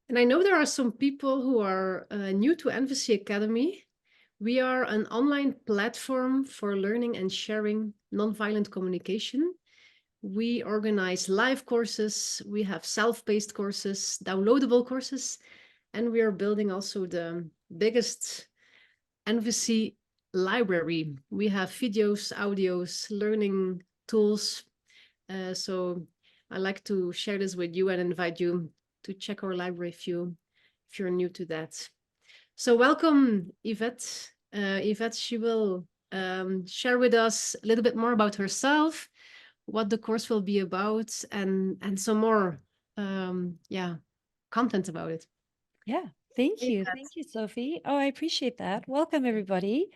And I know there are some people who are new to NVC Academy. We are an online platform for learning and sharing nonviolent communication. We organize live courses, we have self-paced courses, downloadable courses, and we are building also the biggest NVC library. We have videos, audios, learning tools. So I like to share this with you and invite you to check our library if you're new to that. So welcome, Yvette. Yvette, she will share with us a little bit more about herself, what the course will be about, and some more content about it. Yeah, thank Hey, you. Yvette. Thank you, Sophie. Oh, I appreciate that. Welcome, everybody.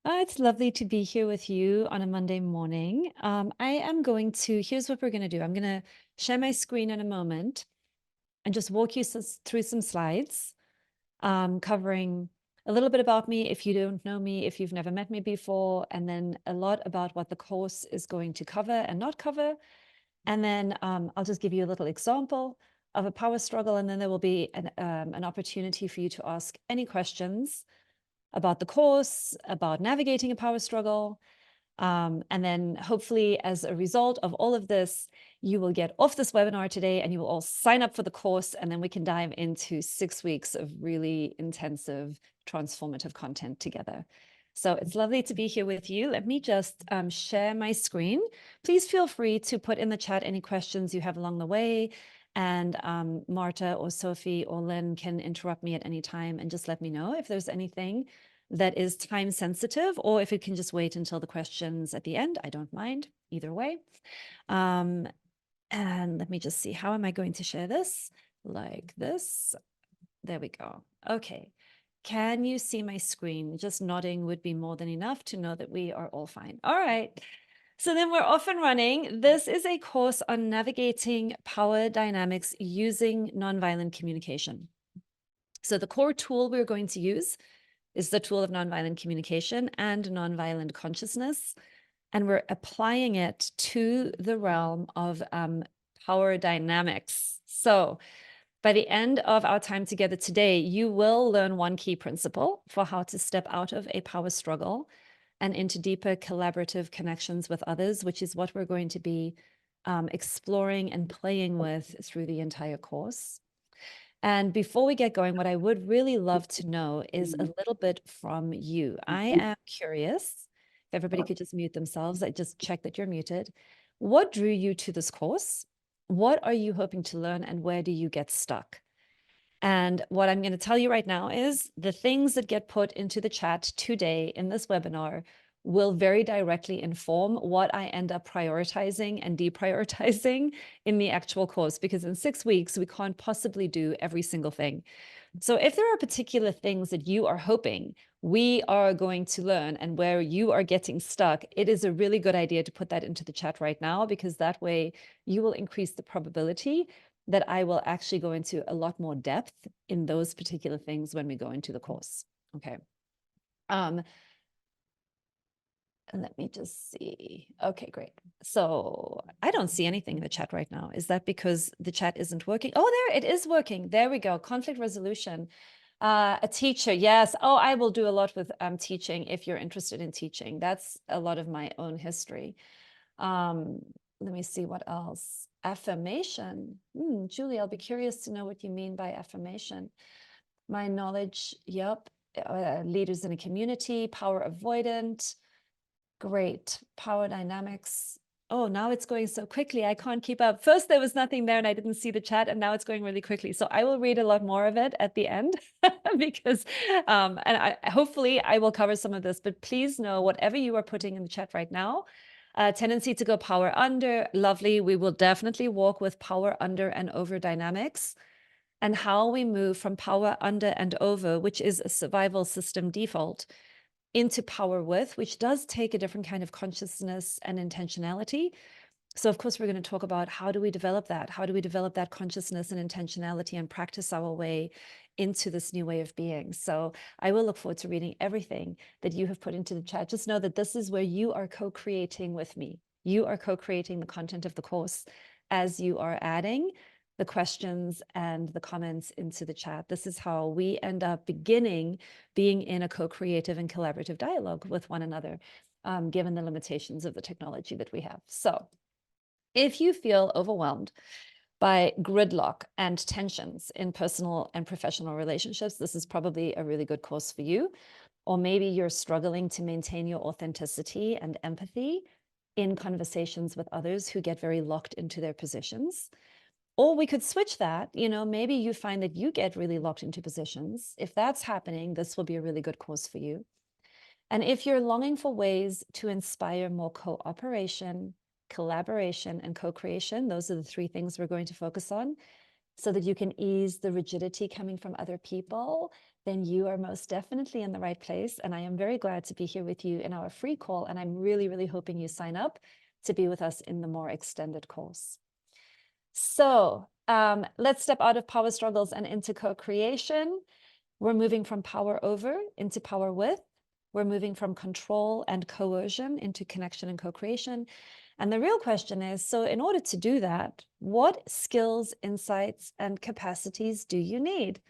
It's lovely to be here with you on a Monday morning. Here's what we're going to do. I'm going to share my screen in a moment and just walk you through some slides, covering a little bit about me if you don't know me, if you've never met me before, and then a lot about what the course is going to cover and not cover. And then I'll just give you a little example of a power struggle, and then there will be an opportunity for you to ask any questions about the course, about navigating a power struggle. And then hopefully as a result of all of this, you will get off this webinar today and you will all sign up for the course, and then we can dive into 6 weeks of really intensive, transformative content together. So it's lovely to be here with you. Let me just share my screen. Please feel free to put in the chat any questions you have along the way. And Marta or Sophie or Lynn can interrupt me at any time and just let me know if there's anything that is time sensitive, or if it can just wait until the questions at the end. I don't mind either way. And let me just see, how am I going to share this? Like this. There we go. Okay. Can you see my screen? Just nodding would be more than enough to know that we are all fine. All right. So then we're off and running. This is a course on navigating power dynamics using nonviolent communication. So the core tool we're going to use is the tool of nonviolent communication and nonviolent consciousness. And we're applying it to the realm of power dynamics. So by the end of our time together today, you will learn one key principle for how to step out of a power struggle and into deeper collaborative connections with others, which is what we're going to be exploring and playing with through the entire course. And before we get going, what I would really love to know is a little bit from you. I am curious, if everybody could just mute themselves, I just check that you're muted. What drew you to this course? What are you hoping to learn, and where do you get stuck? And what I'm going to tell you right now is the things that get put into the chat today in this webinar will very directly inform what I end up prioritizing and deprioritizing in the actual course, because in 6 weeks, we can't possibly do every single thing. So if there are particular things that you are hoping we are going to learn and where you are getting stuck, it is a really good idea to put that into the chat right now, because that way you will increase the probability that I will actually go into a lot more depth in those particular things when we go into the course. Okay. And let me just see. Okay, great. So I don't see anything in the chat right now. Is that because the chat isn't working? Oh, there, it is working. There we go. Conflict resolution. A teacher, yes. Oh, I will do a lot with teaching if you're interested in teaching. That's a lot of my own history. Let me see what else. Affirmation. Julie, I'll be curious to know what you mean by affirmation. My knowledge, yep. Leaders in a community, power avoidant. Great. Power dynamics. Oh, now it's going so quickly. I can't keep up. First, there was nothing there and I didn't see the chat, and now it's going really quickly. So I will read a lot more of it at the end because, hopefully I will cover some of this, but please know whatever you are putting in the chat right now, tendency to go power under, lovely. We will definitely walk with power under and over dynamics, and how we move from power under and over, which is a survival system default, into power with, which does take a different kind of consciousness and intentionality. So of course, we're going to talk about how do we develop that? How do we develop that consciousness and intentionality and practice our way into this new way of being? So I will look forward to reading everything that you have put into the chat. Just know that this is where you are co-creating with me. You are co-creating the content of the course as you are adding the questions and the comments into the chat. This is how we end up being in a co-creative and collaborative dialogue with one another, given the limitations of the technology that we have. So if you feel overwhelmed by gridlock and tensions in personal and professional relationships, this is probably a really good course for you. Or maybe you're struggling to maintain your authenticity and empathy in conversations with others who get very locked into their positions. Or we could switch that, maybe you find that you get really locked into positions. If that's happening, this will be a really good course for you. And if you're longing for ways to inspire more cooperation, collaboration, and co-creation, those are the 3 things we're going to focus on, so that you can ease the rigidity coming from other people, then you are most definitely in the right place. And I am very glad to be here with you in our free call. And I'm really, really hoping you sign up to be with us in the more extended course. So let's step out of power struggles and into co-creation. We're moving from power over into power with. We're moving from control and coercion into connection and co-creation. And the real question is, so in order to do that, what skills, insights, and capacities do you need?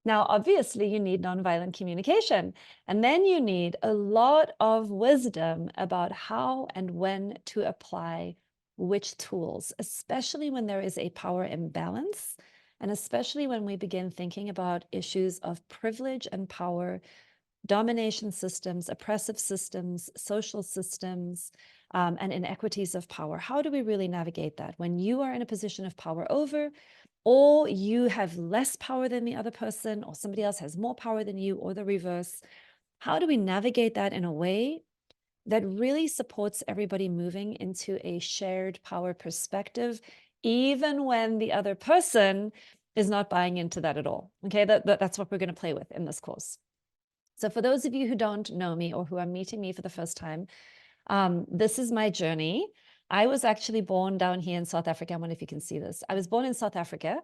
Now, obviously, you need nonviolent communication. And then you need a lot of wisdom about how and when to apply which tools, especially when there is a power imbalance, and especially when we begin thinking about issues of privilege and power, domination systems, oppressive systems, social systems, and inequities of power. How do we really navigate that? When you are in a position of power over, or you have less power than the other person, or somebody else has more power than you, or the reverse, how do we navigate that in a way that really supports everybody moving into a shared power perspective, even when the other person is not buying into that at all? Okay, that's what we're going to play with in this course. So for those of you who don't know me or who are meeting me for the first time, this is my journey. I was actually born down here in South Africa. I wonder if you can see this. I was born in South Africa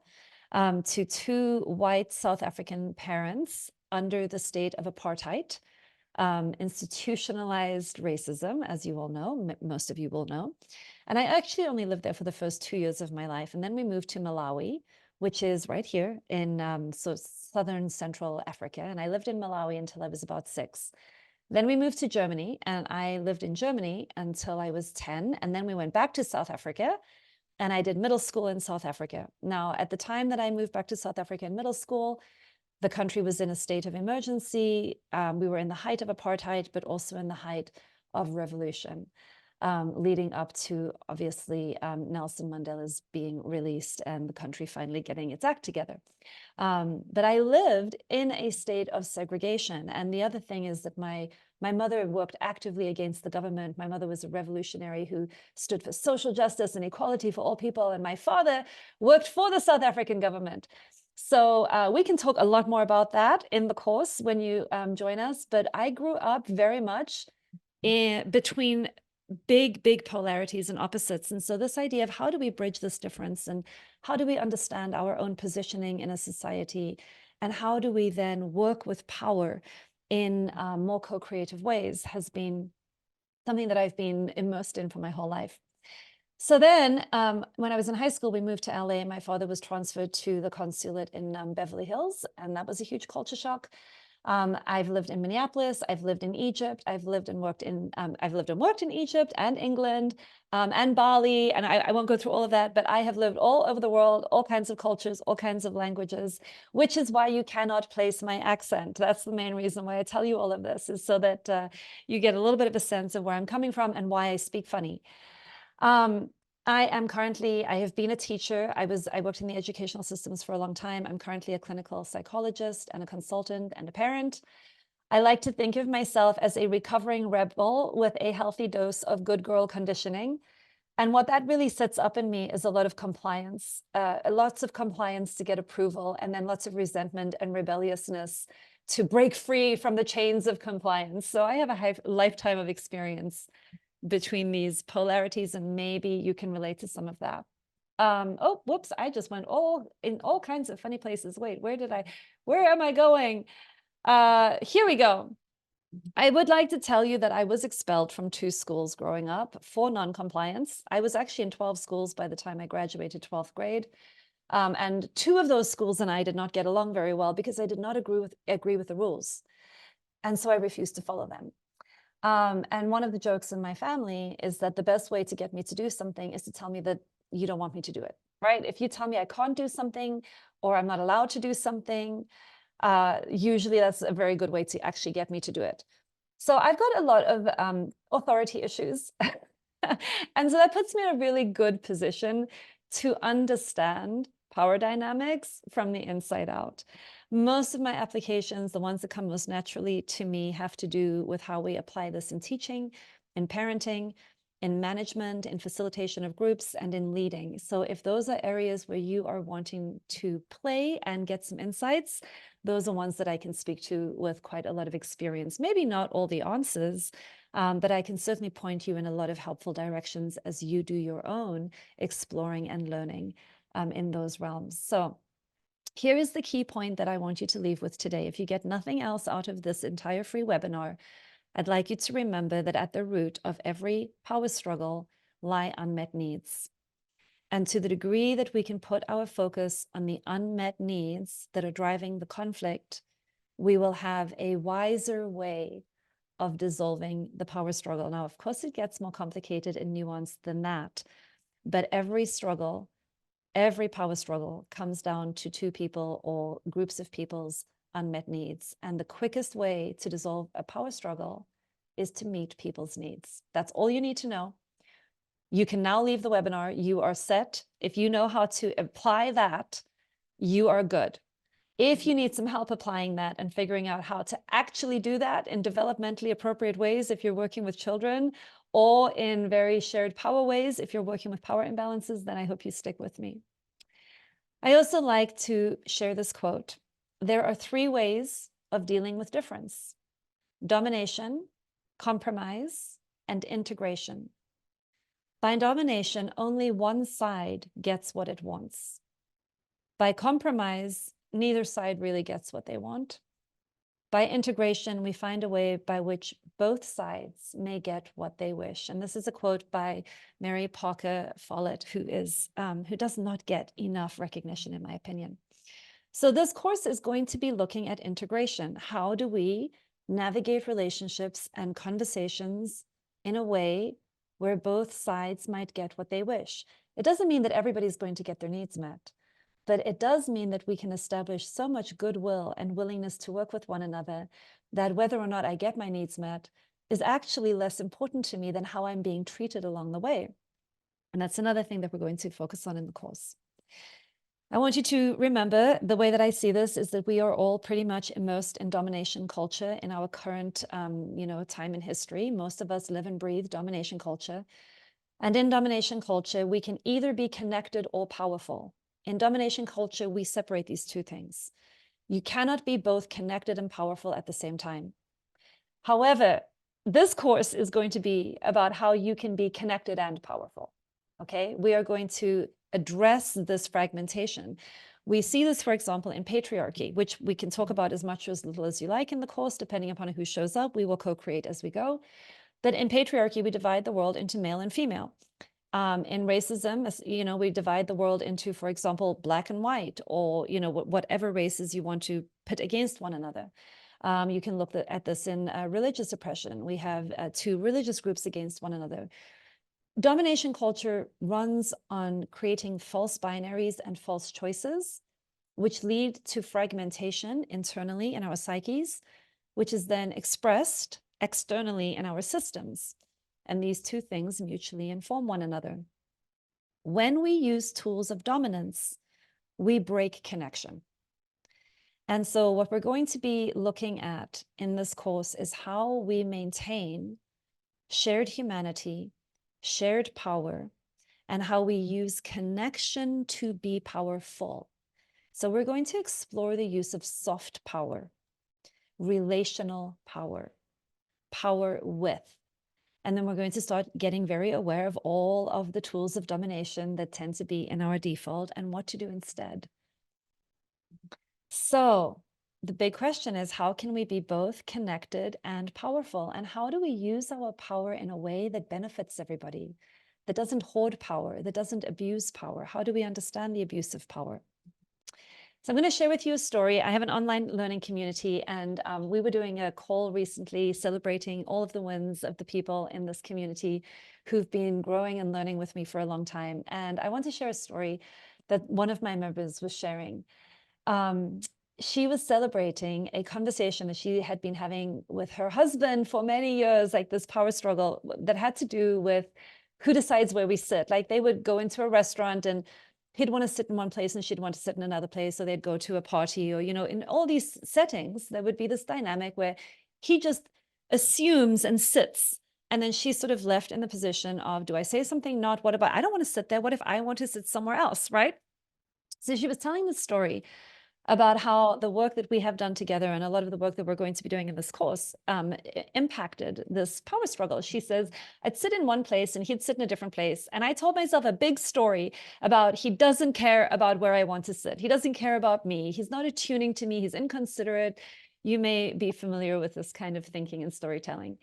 to 2 white South African parents under the state of apartheid, institutionalized racism, as you all know, most of you will know. And I actually only lived there for the first 2 years of my life. And then we moved to Malawi, which is right here in southern Central Africa. And I lived in Malawi until I was about 6. Then we moved to Germany, and I lived in Germany until I was 10. And then we went back to South Africa, and I did middle school in South Africa. Now, at the time that I moved back to South Africa in middle school, the country was in a state of emergency. We were in the height of apartheid, but also in the height of revolution, leading up to, obviously, Nelson Mandela's being released and the country finally getting its act together. But I lived in a state of segregation. And the other thing is that my mother worked actively against the government. My mother was a revolutionary who stood for social justice and equality for all people. And my father worked for the South African government. So we can talk a lot more about that in the course when you join us. But I grew up very much between big polarities and opposites. And so this idea of how do we bridge this difference, and how do we understand our own positioning in a society, and how do we then work with power in more co-creative ways, has been something that I've been immersed in for my whole life. So then when I was in high school, we moved to LA. My father was transferred to the consulate in Beverly Hills, and that was a huge culture shock. I've lived in Minneapolis. I've lived in Egypt. I've lived and worked in Egypt and England and Bali. And I won't go through all of that, but I have lived all over the world, all kinds of cultures, all kinds of languages, which is why you cannot place my accent. That's the main reason why I tell you all of this, is so that you get a little bit of a sense of where I'm coming from and why I speak funny. I have been a teacher. I worked in the educational systems for a long time. I'm currently a clinical psychologist and a consultant and a parent. I like to think of myself as a recovering rebel with a healthy dose of good girl conditioning. And what that really sets up in me is a lot of compliance, lots of compliance to get approval, and then lots of resentment and rebelliousness to break free from the chains of compliance. So I have a lifetime of experience between these polarities, and maybe you can relate to some of that. Oh, whoops, I just went in all kinds of funny places. Wait, where am I going? Here we go. I would like to tell you that I was expelled from 2 schools growing up for non-compliance. I was actually in 12 schools by the time I graduated 12th grade. And two of those schools and I did not get along very well because I did not agree with the rules. And so I refused to follow them. And one of the jokes in my family is that the best way to get me to do something is to tell me that you don't want me to do it, right? If you tell me I can't do something or I'm not allowed to do something, usually that's a very good way to actually get me to do it. So I've got a lot of authority issues. And so that puts me in a really good position to understand power dynamics from the inside out. Most of my applications, the ones that come most naturally to me, have to do with how we apply this in teaching, in parenting, in management, in facilitation of groups, and in leading. So if those are areas where you are wanting to play and get some insights, those are ones that I can speak to with quite a lot of experience. Maybe not all the answers, but I can certainly point you in a lot of helpful directions as you do your own exploring and learning in those realms. So here is the key point that I want you to leave with today. If you get nothing else out of this entire free webinar, I'd like you to remember that at the root of every power struggle lie unmet needs. And to the degree that we can put our focus on the unmet needs that are driving the conflict, we will have a wiser way of dissolving the power struggle. Now, of course, it gets more complicated and nuanced than that, but every struggle, every power struggle comes down to two people or groups of people's unmet needs. And the quickest way to dissolve a power struggle is to meet people's needs. That's all you need to know. You can now leave the webinar. You are set. If you know how to apply that, you are good. If you need some help applying that and figuring out how to actually do that in developmentally appropriate ways, if you're working with children, or in very shared power ways, if you're working with power imbalances, then I hope you stick with me. I also like to share this quote. There are three ways of dealing with difference: domination, compromise, and integration. By domination, only one side gets what it wants. By compromise, neither side really gets what they want. By integration, we find a way by which both sides may get what they wish. And this is a quote by Mary Parker Follett, who does not get enough recognition, in my opinion. So this course is going to be looking at integration. How do we navigate relationships and conversations in a way where both sides might get what they wish? It doesn't mean that everybody's going to get their needs met, but it does mean that we can establish so much goodwill and willingness to work with one another that whether or not I get my needs met is actually less important to me than how I'm being treated along the way. And that's another thing that we're going to focus on in the course. I want you to remember the way that I see this is that we are all pretty much immersed in domination culture in our current time in history. Most of us live and breathe domination culture. And in domination culture, we can either be connected or powerful. In domination culture, we separate these two things. You cannot be both connected and powerful at the same time. However, this course is going to be about how you can be connected and powerful. Okay, we are going to address this fragmentation. We see this, for example, in patriarchy, which we can talk about as much or as little as you like in the course, depending upon who shows up. We will co-create as we go. But in patriarchy, we divide the world into male and female. In racism, we divide the world into, for example, black and white, or whatever races you want to put against one another. You can look at this in religious oppression. We have two religious groups against one another. Domination culture runs on creating false binaries and false choices, which lead to fragmentation internally in our psyches, which is then expressed externally in our systems. And these two things mutually inform one another. When we use tools of dominance, we break connection. And so what we're going to be looking at in this course is how we maintain shared humanity, shared power, and how we use connection to be powerful. So we're going to explore the use of soft power, relational power, power with. And then we're going to start getting very aware of all of the tools of domination that tend to be in our default and what to do instead. So the big question is, how can we be both connected and powerful? And how do we use our power in a way that benefits everybody, that doesn't hoard power, that doesn't abuse power? How do we understand the abuse of power? So I'm going to share with you a story. I have an online learning community, and we were doing a call recently celebrating all of the wins of the people in this community who've been growing and learning with me for a long time. And I want to share a story that one of my members was sharing. She was celebrating a conversation that she had been having with her husband for many years, like this power struggle that had to do with who decides where we sit. Like they would go into a restaurant and he'd want to sit in one place and she'd want to sit in another place. So they'd go to a party, or, you know, in all these settings, there would be this dynamic where he just assumes and sits. And then she's sort of left in the position of, do I say something? Not, what about, I don't want to sit there. What if I want to sit somewhere else, right? So she was telling this story about how the work that we have done together and a lot of the work that we're going to be doing in this course impacted this power struggle. She says, I'd sit in one place and he'd sit in a different place. And I told myself a big story about he doesn't care about where I want to sit. He doesn't care about me. He's not attuning to me. He's inconsiderate. You may be familiar with this kind of thinking and storytelling.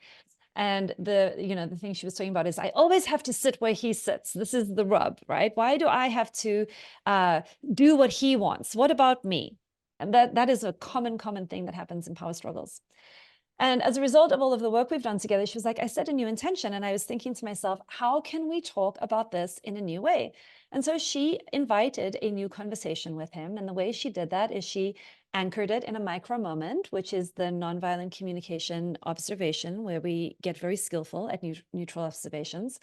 And the thing she was talking about is, I always have to sit where he sits. This is the rub, right? Why do I have to do what he wants? What about me? And that is a common thing that happens in power struggles. And as a result of all of the work we've done together, she was like, I set a new intention. And I was thinking to myself, how can we talk about this in a new way? And so she invited a new conversation with him. And the way she did that is she anchored it in a micro moment, which is the nonviolent communication observation, where we get very skillful at neutral observations.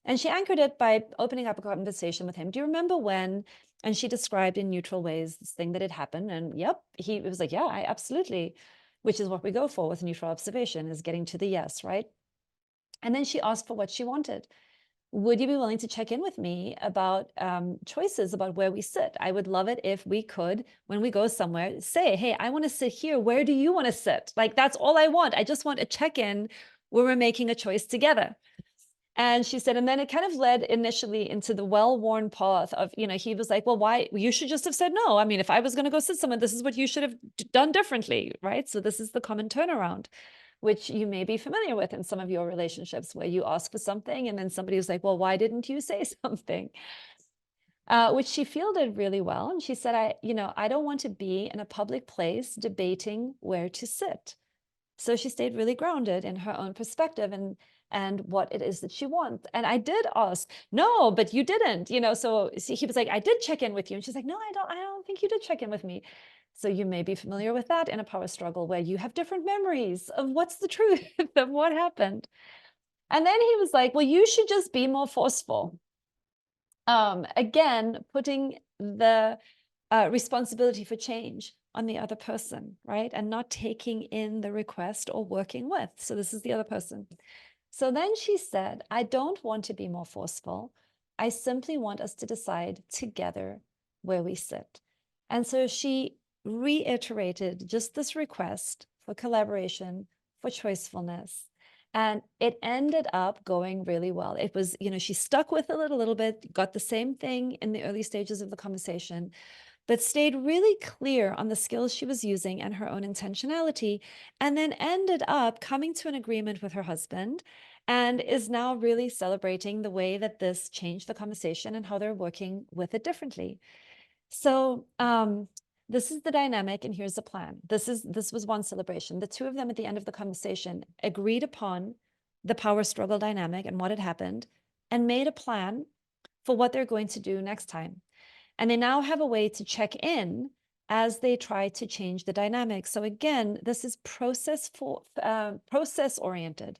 And she anchored it by opening up a conversation with him. Do you remember when? And she described in neutral ways this thing that had happened. And yep, he was like, yeah, I absolutely, which is what we go for with neutral observation, is getting to the yes, right? And then she asked for what she wanted. Would you be willing to check in with me about choices about where we sit? I would love it if we could, when we go somewhere, say, hey, I want to sit here. Where do you want to sit? Like, that's all I want. I just want a check-in where we're making a choice together. And she said, and then it kind of led initially into the well-worn path of, he was like, well, why? You should just have said no. I mean, if I was going to go sit somewhere, this is what you should have done differently, right? So this is the common turnaround, which you may be familiar with in some of your relationships, where you ask for something and then somebody was like, well, why didn't you say something? Which she fielded really well. And she said, I don't want to be in a public place debating where to sit. So she stayed really grounded in her own perspective and what it is that she wants. And I did ask, no, but you didn't, so he was like, I did check in with you. And she's like, no, I don't think you did check in with me. So you may be familiar with that in a power struggle, where you have different memories of what's the truth of what happened. And then he was like, well, you should just be more forceful. Again, putting the responsibility for change on the other person, right? And not taking in the request or working with. So this is the other person. So then she said, I don't want to be more forceful. I simply want us to decide together where we sit. And so she reiterated just this request for collaboration, for choicefulness. And it ended up going really well. It was, she stuck with it a little bit, got the same thing in the early stages of the conversation, but stayed really clear on the skills she was using and her own intentionality, and then ended up coming to an agreement with her husband, and is now really celebrating the way that this changed the conversation and how they're working with it differently. So this is the dynamic, and here's the plan. This was one celebration. The two of them at the end of the conversation agreed upon the power struggle dynamic and what had happened, and made a plan for what they're going to do next time. And they now have a way to check in as they try to change the dynamic. So again, this is process oriented.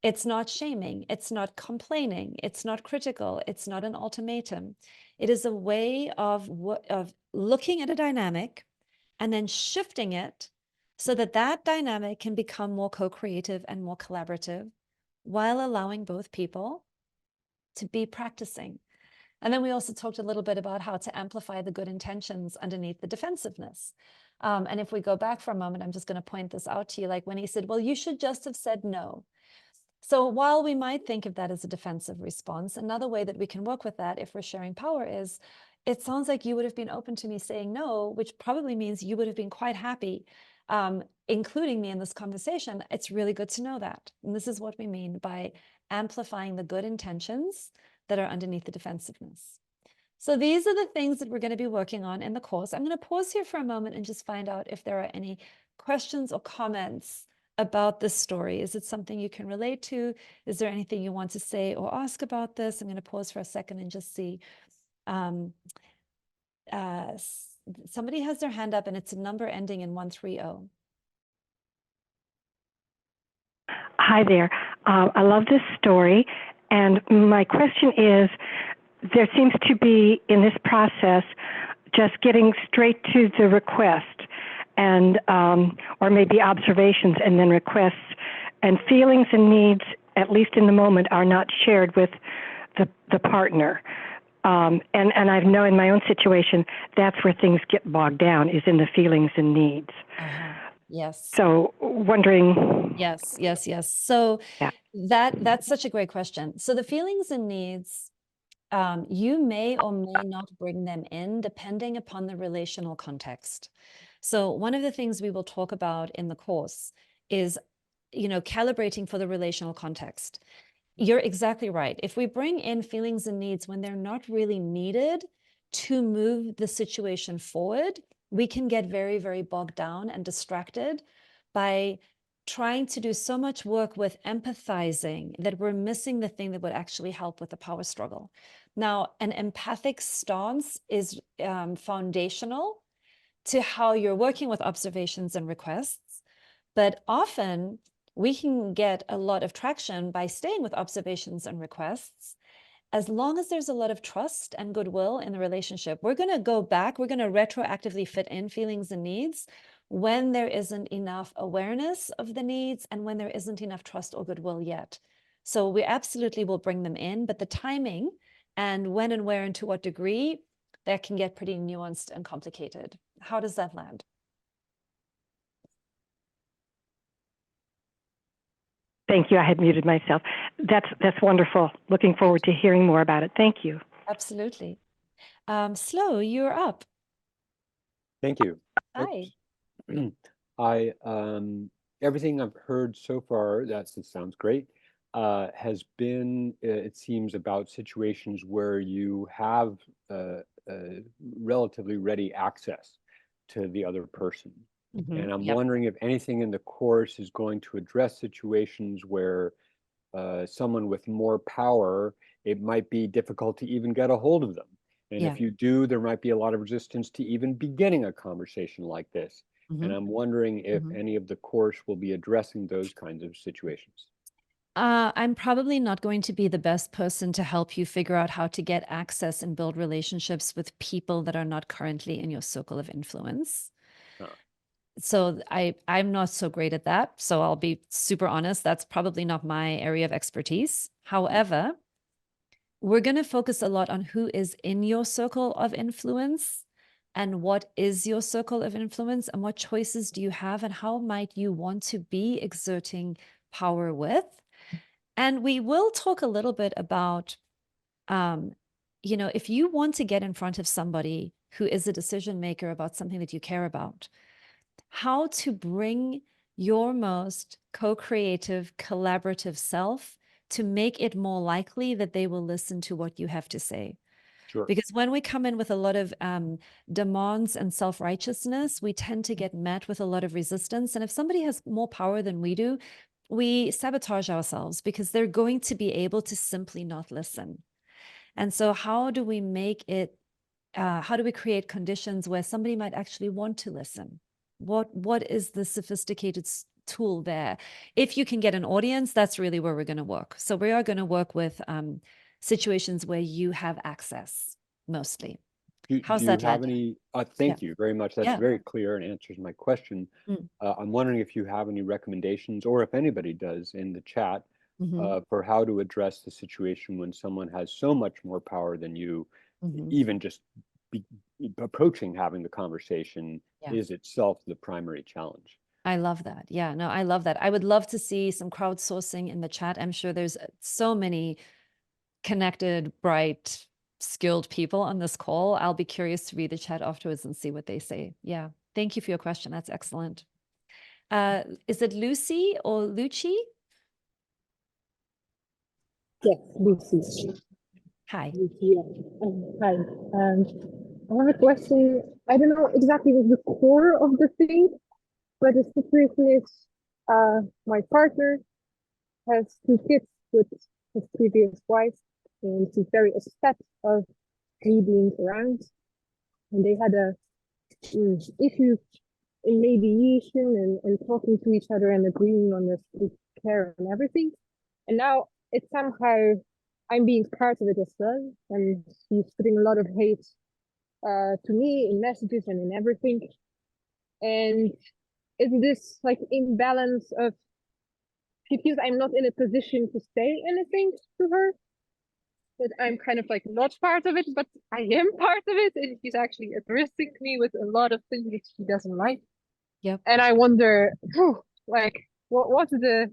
It's not shaming. It's not complaining. It's not critical. It's not an ultimatum. It is a way of looking at a dynamic and then shifting it so that that dynamic can become more co-creative and more collaborative, while allowing both people to be practicing. And then we also talked a little bit about how to amplify the good intentions underneath the defensiveness. And if we go back for a moment, I'm just going to point this out to you, like when he said, well, you should just have said no. So while we might think of that as a defensive response, another way that we can work with that if we're sharing power is, it sounds like you would have been open to me saying no, which probably means you would have been quite happy, including me in this conversation. It's really good to know that. And this is what we mean by amplifying the good intentions that are underneath the defensiveness. So these are the things that we're going to be working on in the course. I'm going to pause here for a moment and just find out if there are any questions or comments about this story. Is it something you can relate to? Is there anything you want to say or ask about this? I'm going to pause for a second and just see. Somebody has their hand up and it's a number ending in 130. Hi there. I love this story. And my question is, there seems to be in this process just getting straight to the request and or maybe observations and then requests, and feelings and needs, at least in the moment, are not shared with the partner. And I know in my own situation, that's where things get bogged down, is in the feelings and needs. Yes. So wondering. Yes. So yeah. that's such a great question. So the feelings and needs, you may or may not bring them in depending upon the relational context. So one of the things we will talk about in the course is, calibrating for the relational context. You're exactly right. If we bring in feelings and needs when they're not really needed to move the situation forward, we can get very, very bogged down and distracted by trying to do so much work with empathizing that we're missing the thing that would actually help with the power struggle. Now, an empathic stance is foundational to how you're working with observations and requests, but often we can get a lot of traction by staying with observations and requests. As long as there's a lot of trust and goodwill in the relationship, we're going to go back, we're going to retroactively fit in feelings and needs when there isn't enough awareness of the needs and when there isn't enough trust or goodwill yet. So we absolutely will bring them in, but the timing and when and where and to what degree, that can get pretty nuanced and complicated. How does that land? Thank you. I had muted myself. That's wonderful. Looking forward to hearing more about it. Thank you. Absolutely. Slow, you're up. Thank you. Hi. Everything I've heard so far, that sounds great, has been, it seems, about situations where you have relatively ready access to the other person. And I'm wondering if anything in the course is going to address situations where someone with more power, it might be difficult to even get a hold of them. And if you do, there might be a lot of resistance to even beginning a conversation like this. And I'm wondering if any of the course will be addressing those kinds of situations. I'm probably not going to be the best person to help you figure out how to get access and build relationships with people that are not currently in your circle of influence. So I'm not so great at that. So I'll be super honest. That's probably not my area of expertise. However, we're going to focus a lot on who is in your circle of influence and what is your circle of influence and what choices do you have and how might you want to be exerting power with. And we will talk a little bit about, if you want to get in front of somebody who is a decision maker about something that you care about, how to bring your most co-creative, collaborative self to make it more likely that they will listen to what you have to say. Sure. Because when we come in with a lot of demands and self-righteousness, we tend to get met with a lot of resistance. And if somebody has more power than we do, we sabotage ourselves because they're going to be able to simply not listen. And so how do we make it, how do we create conditions where somebody might actually want to listen? What is the sophisticated tool there? If you can get an audience, that's really where we're going to work. So we are going to work with situations where you have access mostly. How's that? Do you have any? Thank you very much. That's very clear and answers my question. I'm wondering if you have any recommendations, or if anybody does in the chat, for how to address the situation when someone has so much more power than you, even just approaching having the conversation is itself the primary challenge. I love that. Yeah, no, I love that. I would love to see some crowdsourcing in the chat. I'm sure there's so many connected, bright, skilled people on this call. I'll be curious to read the chat afterwards and see what they say. Yeah. Thank you for your question. That's excellent. Is it Lucy or Lucci? Yes, Lucy. Hi. Yeah. Hi. I have a question. I don't know exactly what the core of the thing, but the situation is my partner has 2 kids with his previous wife, and she's very upset of me being around. And they had a issue in mediation and talking to each other and agreeing on the care and everything. And now it's somehow I'm being part of it as well, and he's putting a lot of hate to me in messages and in everything. And it's this like imbalance of she feels I'm not in a position to say anything to her, that I'm kind of like not part of it, but I am part of it, and she's actually addressing me with a lot of things that she doesn't like. Yep. And I wonder, like, what's the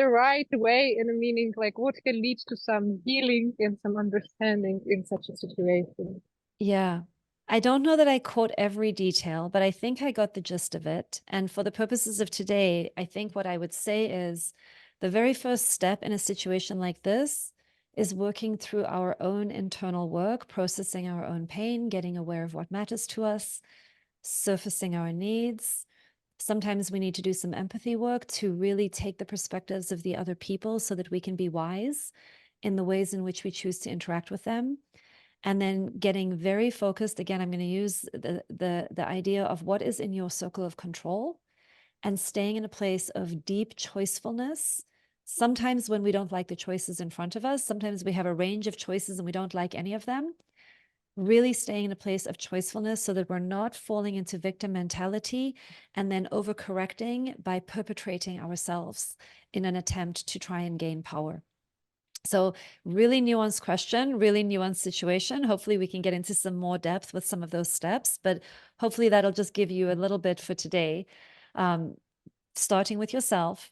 right way, in a meaning, like, what can lead to some healing and some understanding in such a situation? Yeah. I don't know that I caught every detail, but I think I got the gist of it. And for the purposes of today, I think what I would say is the very first step in a situation like this is working through our own internal work, processing our own pain, getting aware of what matters to us, surfacing our needs. Sometimes we need to do some empathy work to really take the perspectives of the other people so that we can be wise in the ways in which we choose to interact with them. And then getting very focused. Again, I'm going to use the idea of what is in your circle of control and staying in a place of deep choicefulness. Sometimes when we don't like the choices in front of us, sometimes we have a range of choices and we don't like any of them. Really staying in a place of choicefulness so that we're not falling into victim mentality and then overcorrecting by perpetrating ourselves in an attempt to try and gain power. So really nuanced question, really nuanced situation. Hopefully we can get into some more depth with some of those steps, but hopefully that'll just give you a little bit for today. Starting with yourself,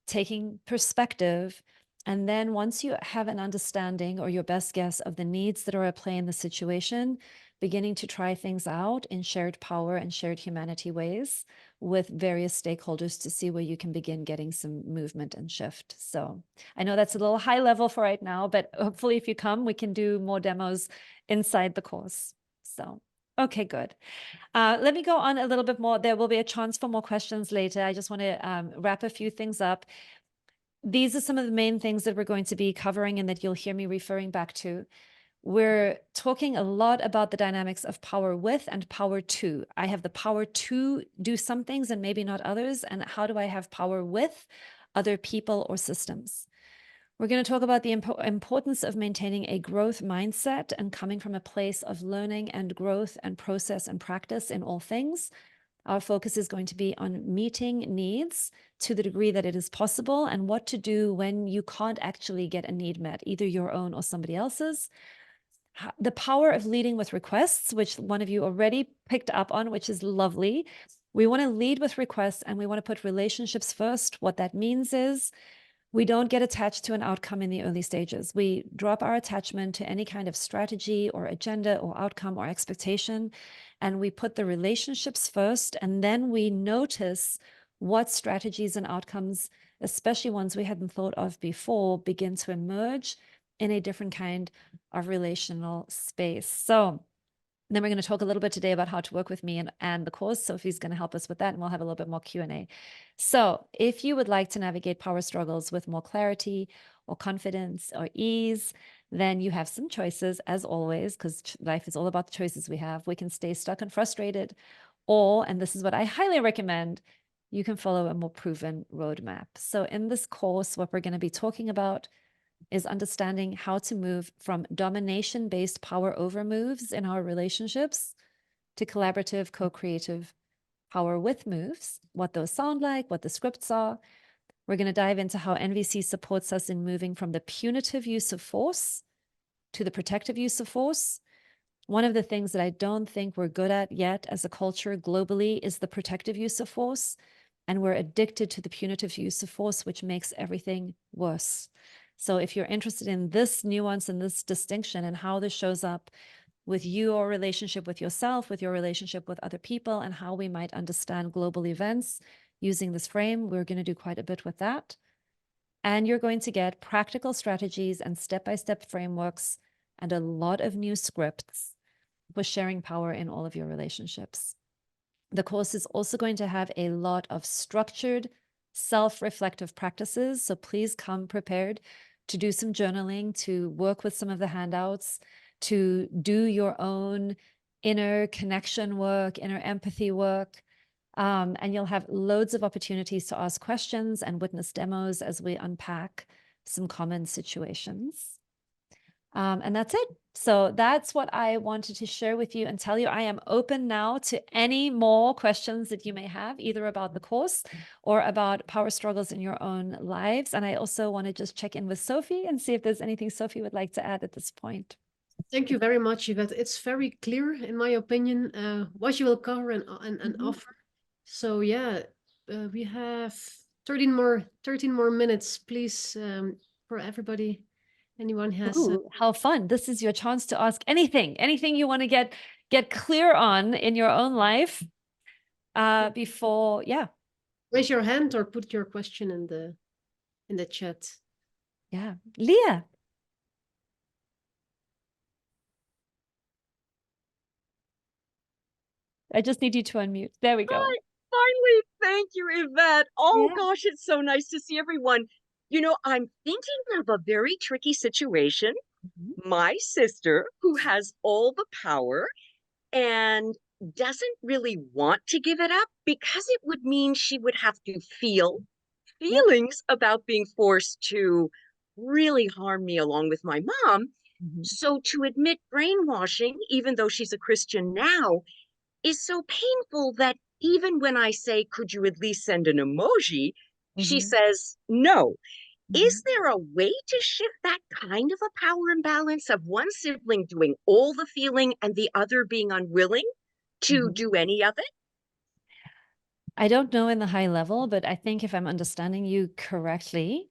taking perspective, and then once you have an understanding or your best guess of the needs that are at play in the situation, beginning to try things out in shared power and shared humanity ways with various stakeholders to see where you can begin getting some movement and shift. So I know that's a little high level for right now, but hopefully if you come, we can do more demos inside the course. So, okay, good. Let me go on a little bit more. There will be a chance for more questions later. I just want to wrap a few things up. These are some of the main things that we're going to be covering and that you'll hear me referring back to. We're talking a lot about the dynamics of power with and power to. I have the power to do some things and maybe not others. And how do I have power with other people or systems? We're going to talk about the importance of maintaining a growth mindset and coming from a place of learning and growth and process and practice in all things. Our focus is going to be on meeting needs to the degree that it is possible and what to do when you can't actually get a need met, either your own or somebody else's. The power of leading with requests, which one of you already picked up on, which is lovely. We want to lead with requests and we want to put relationships first. What that means is we don't get attached to an outcome in the early stages. We drop our attachment to any kind of strategy or agenda or outcome or expectation, and we put the relationships first, and then we notice what strategies and outcomes, especially ones we hadn't thought of before, begin to emerge in a different kind of relational space. So then we're going to talk a little bit today about how to work with me and the course. Sophie's going to help us with that, and we'll have a little bit more Q&A. So if you would like to navigate power struggles with more clarity or confidence or ease, then you have some choices, as always, because life is all about the choices we have. We can stay stuck and frustrated, or, and this is what I highly recommend, you can follow a more proven roadmap. So in this course, what we're going to be talking about is understanding how to move from domination-based power over moves in our relationships to collaborative, co-creative power with moves, what those sound like, what the scripts are. We're going to dive into how NVC supports us in moving from the punitive use of force to the protective use of force. One of the things that I don't think we're good at yet as a culture globally is the protective use of force. And we're addicted to the punitive use of force, which makes everything worse. So if you're interested in this nuance and this distinction and how this shows up with your relationship with yourself, with your relationship with other people, and how we might understand global events using this frame, we're going to do quite a bit with that. And you're going to get practical strategies and step-by-step frameworks and a lot of new scripts for sharing power in all of your relationships. The course is also going to have a lot of structured, self-reflective practices. So please come prepared to do some journaling, to work with some of the handouts, to do your own inner connection work, inner empathy work. And you'll have loads of opportunities to ask questions and witness demos as we unpack some common situations. And that's it. So that's what I wanted to share with you and tell you. I am open now to any more questions that you may have, either about the course or about power struggles in your own lives. And I also want to just check in with Sophie and see if there's anything Sophie would like to add at this point. Thank you very much, Yvette. It's very clear, in my opinion, what you will cover and offer. So yeah, we have 13 more minutes, please, for everybody. Anyone has how fun. This is your chance to ask anything you want to get clear on in your own life before, raise your hand or put your question in the chat. Yeah, Leah. I just need you to unmute. There we go. Hi, finally, thank you, Yvette. Oh gosh, it's so nice to see everyone. You know, I'm thinking of a very tricky situation. My sister, who has all the power and doesn't really want to give it up because it would mean she would have to feel feelings about being forced to really harm me along with my mom. So to admit brainwashing, even though she's a Christian now, is so painful that even when I say, could you at least send an emoji, she says no. Is there a way to shift that kind of a power imbalance of one sibling doing all the feeling and the other being unwilling to do any of it? I don't know in the high level, but I think if I'm understanding you correctly,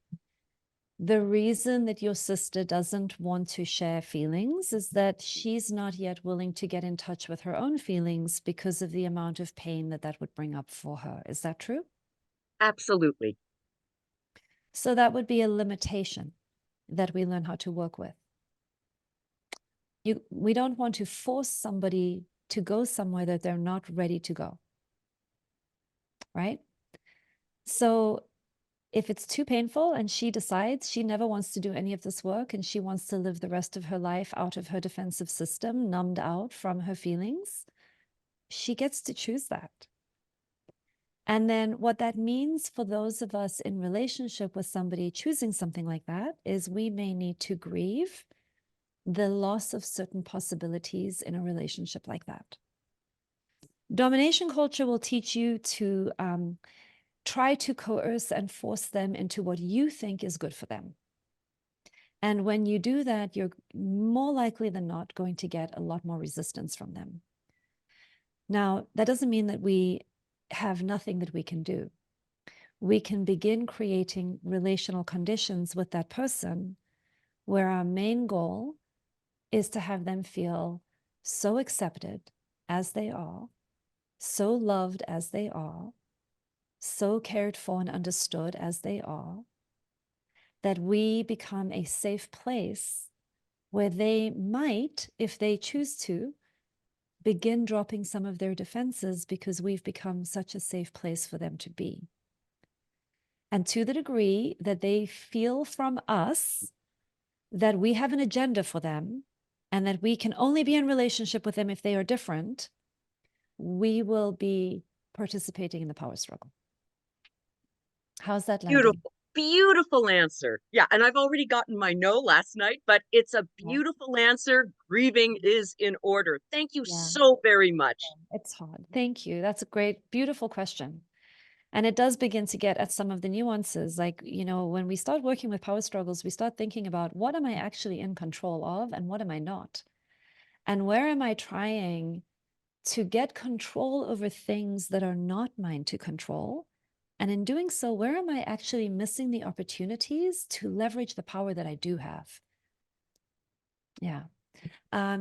the reason that your sister doesn't want to share feelings is that she's not yet willing to get in touch with her own feelings because of the amount of pain that would bring up for her. Is that true? Absolutely. So that would be a limitation that we learn how to work with. We don't want to force somebody to go somewhere that they're not ready to go. Right? So if it's too painful and she decides she never wants to do any of this work and she wants to live the rest of her life out of her defensive system, numbed out from her feelings, she gets to choose that. And then what that means for those of us in relationship with somebody choosing something like that is we may need to grieve the loss of certain possibilities in a relationship like that. Domination culture will teach you to try to coerce and force them into what you think is good for them. And when you do that, you're more likely than not going to get a lot more resistance from them. Now, that doesn't mean that we have nothing that we can do. We can begin creating relational conditions with that person where our main goal is to have them feel so accepted as they are, so loved as they are, so cared for and understood as they are, that we become a safe place where they might, if they choose to, begin dropping some of their defenses because we've become such a safe place for them to be. And to the degree that they feel from us that we have an agenda for them and that we can only be in relationship with them if they are different, we will be participating in the power struggle. How's that landing? Beautiful, beautiful answer. Yeah, and I've already gotten my no last night, but it's a beautiful answer. Grieving is in order. Thank you so very much. It's hard. Thank you. That's a great, beautiful question. And it does begin to get at some of the nuances. Like, you know, when we start working with power struggles, we start thinking about what am I actually in control of and what am I not? And where am I trying to get control over things that are not mine to control And in doing so, where am I actually missing the opportunities to leverage the power that I do have? Yeah.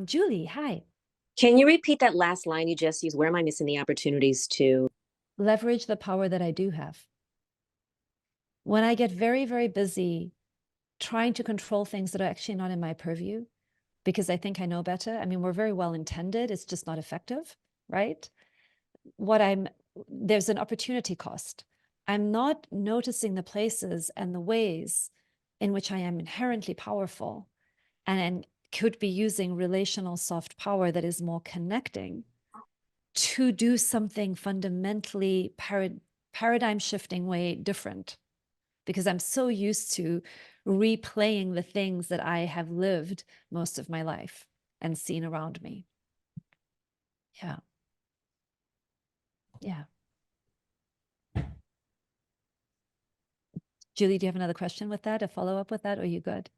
Julie, hi. Can you repeat that last line you just used? Where am I missing the opportunities to leverage the power that I do have? When I get very, very busy trying to control things that are actually not in my purview, because I think I know better. I mean, we're very well intended. It's just not effective, right? There's an opportunity cost. I'm not noticing the places and the ways in which I am inherently powerful and could be using relational soft power that is more connecting to do something fundamentally paradigm shifting way different, because I'm so used to replaying the things that I have lived most of my life and seen around me. Yeah. Yeah. Julie, do you have another question with that, a follow-up with that, or are you good?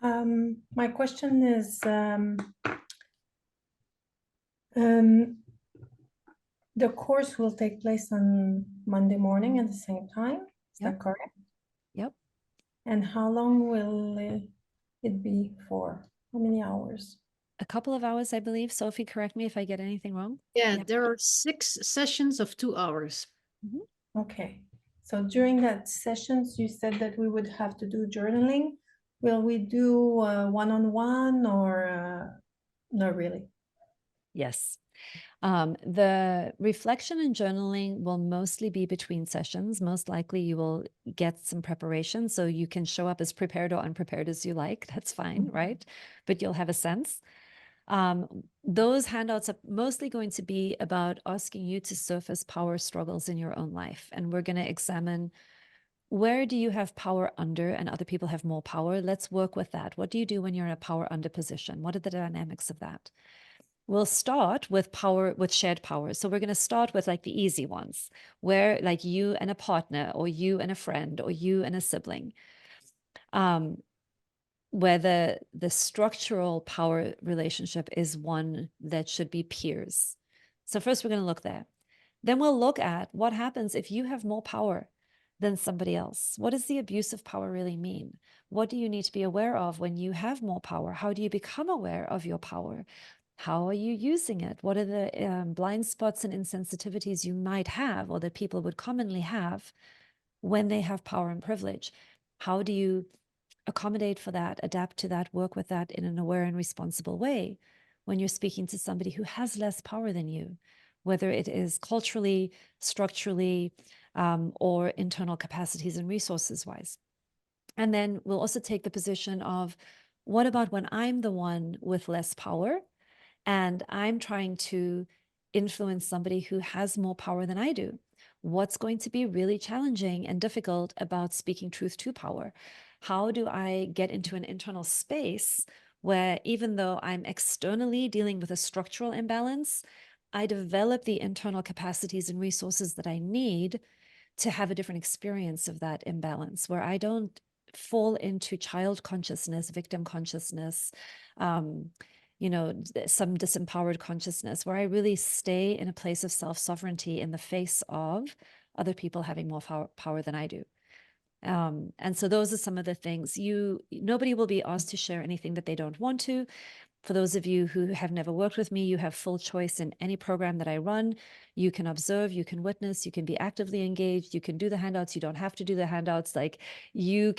My question is, the course will take place on Monday morning at the same time. Is that correct? Yep. And how long will it be for? How many hours? A couple of hours, I believe. Sophie, correct me if I get anything wrong. Yeah, there are 6 sessions of 2 hours. Okay. So during that sessions, you said that we would have to do journaling. Will we do one-on-one or not really? Yes. The reflection and journaling will mostly be between sessions. Most likely you will get some preparation, so you can show up as prepared or unprepared as you like. That's fine, right? But you'll have a sense. Those handouts are mostly going to be about asking you to surface power struggles in your own life. And we're going to examine, where do you have power under and other people have more power? Let's work with that. What do you do when you're in a power under position? What are the dynamics of that? We'll start with power, with shared power. So we're going to start with like the easy ones, where like you and a partner, or you and a friend, or you and a sibling, where the structural power relationship is one that should be peers. So first we're going to look there. Then we'll look at what happens if you have more power than somebody else. What does the abuse of power really mean? What do you need to be aware of when you have more power? How do you become aware of your power? How are you using it? What are the blind spots and insensitivities you might have, or that people would commonly have when they have power and privilege? How do you accommodate for that, adapt to that, work with that in an aware and responsible way when you're speaking to somebody who has less power than you, whether it is culturally, structurally, or internal capacities and resources wise? And then we'll also take the position of, what about when I'm the one with less power and I'm trying to influence somebody who has more power than I do? What's going to be really challenging and difficult about speaking truth to power? How do I get into an internal space where, even though I'm externally dealing with a structural imbalance, I develop the internal capacities and resources that I need to have a different experience of that imbalance, where I don't fall into child consciousness, victim consciousness, some disempowered consciousness, where I really stay in a place of self-sovereignty in the face of other people having more power than I do. And so those are some of the things. Nobody will be asked to share anything that they don't want to. For those of you who have never worked with me, you have full choice in any program that I run. You can observe, you can witness, you can be actively engaged, you can do the handouts, you don't have to do the handouts. Like you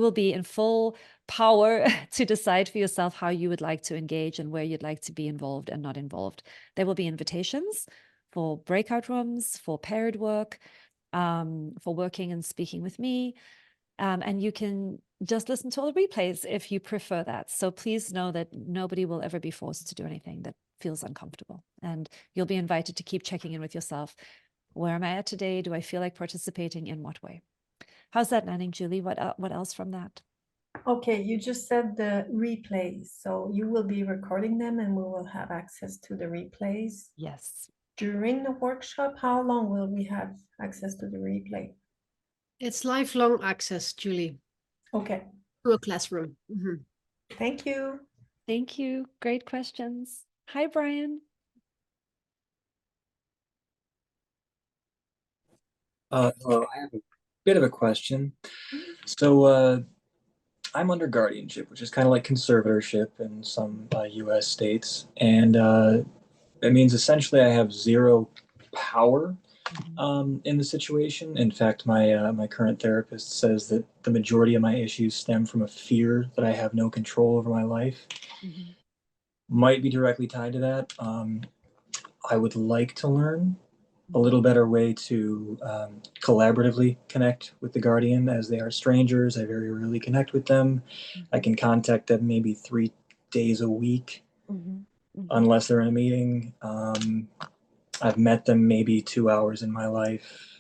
will be in full power to decide for yourself how you would like to engage and where you'd like to be involved and not involved. There will be invitations for breakout rooms, for paired work, for working and speaking with me. And you can just listen to all the replays if you prefer that. So please know that nobody will ever be forced to do anything that feels uncomfortable. And you'll be invited to keep checking in with yourself. Where am I at today? Do I feel like participating? In what way? How's that landing, Julie? What else from that? Okay, you just said the replays. So you will be recording them and we will have access to the replays. Yes. During the workshop, how long will we have access to the replay? It's lifelong access, Julie. Okay. To a classroom. Thank you. Thank you. Great questions. Hi, Brian. Hello, I have a bit of a question. So, I'm under guardianship, which is kind of like conservatorship in some US states. And it means essentially I have zero power in the situation. In fact, my current therapist says that the majority of my issues stem from a fear that I have no control over my life. Might be directly tied to that. I would like to learn a little better way to collaboratively connect with the guardian, as they are strangers. I very rarely connect with them. I can contact them maybe 3 days a week, unless they're in a meeting. I've met them maybe 2 hours in my life.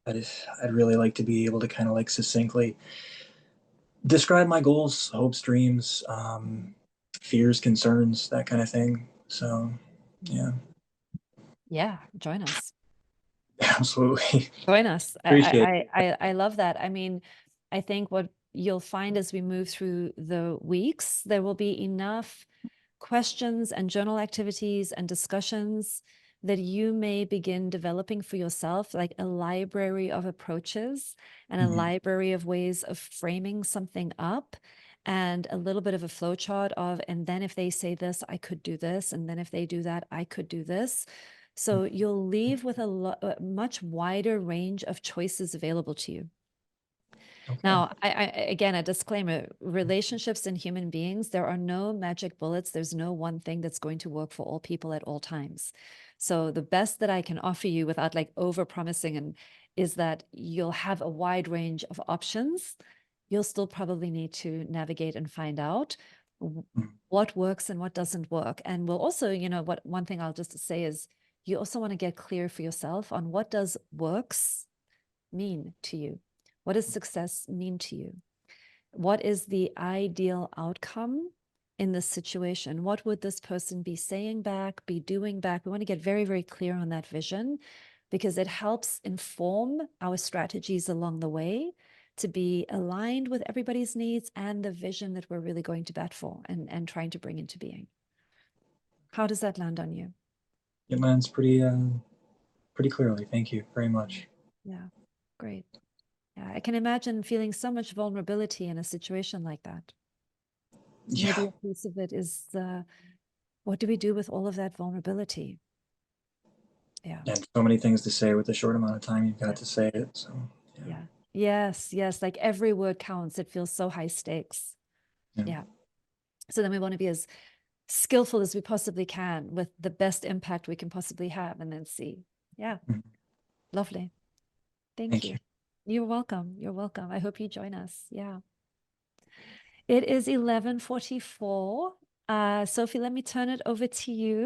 I'd really like to be able to kind of like succinctly describe my goals, hopes, dreams, fears, concerns, that kind of thing. So, yeah. Yeah, join us. Absolutely. Join us. Appreciate I love that. I mean, I think what you'll find as we move through the weeks, there will be enough questions and journal activities and discussions that you may begin developing for yourself, like a library of approaches and a library of ways of framing something up, and a little bit of a flow chart of, and then if they say this, I could do this. And then if they do that, I could do this. So you'll leave with a much wider range of choices available to you. Okay. Now, I again, a disclaimer, relationships and human beings, there are no magic bullets. There's no one thing that's going to work for all people at all times. So the best that I can offer you without like over promising is that you'll have a wide range of options. You'll still probably need to navigate and find out what works and what doesn't work. And we'll also, one thing I'll just say is you also want to get clear for yourself on what does works mean to you? What does success mean to you? What is the ideal outcome in this situation? What would this person be saying back, be doing back? We want to get very, very clear on that vision, because it helps inform our strategies along the way to be aligned with everybody's needs and the vision that we're really going to bat for and trying to bring into being. How does that land on you? It lands pretty clearly. Thank you very much. Yeah, great. Yeah, I can imagine feeling so much vulnerability in a situation like that. Yeah. Maybe a piece of it is what do we do with all of that vulnerability? Yeah. And so many things to say with the short amount of time you've got to say it. So, yeah. Yes. Like every word counts. It feels so high stakes. Yeah. So then we want to be as skillful as we possibly can with the best impact we can possibly have, and then see. Yeah. Lovely. Thank you. You're welcome. You're welcome. I hope you join us. Yeah. It is 11:44. Sophie, let me turn it over to you.